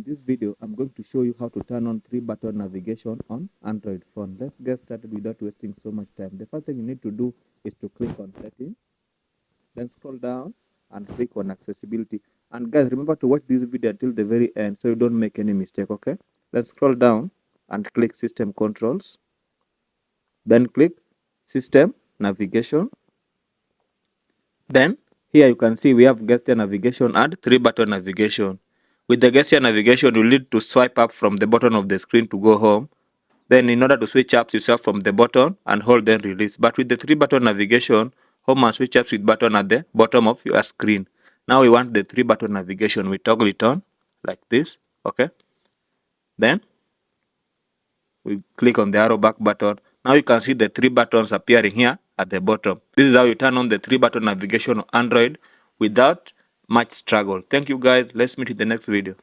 In this video, I'm going to show you how to turn on 3-button navigation on Android phone. Let's get started without wasting so much time. The first thing you need to do is to click on settings, then scroll down and click on accessibility. And guys, remember to watch this video until the very end so you don't make any mistake, okay? Then scroll down and click system controls, then click system navigation. Then here you can see we have gesture navigation and 3-button navigation. With the gesture navigation, you need to swipe up from the bottom of the screen to go home. Then in order to switch apps, you swipe from the button and hold then release. But with the 3-button navigation, home and switch apps with button at the bottom of your screen. Now we want the 3-button navigation. We toggle it on like this, okay? Then we click on the arrow back button. Now you can see the 3 buttons appearing here at the bottom. This is how you turn on the 3-button navigation on Android without much struggle. Thank you guys. Let's meet in the next video.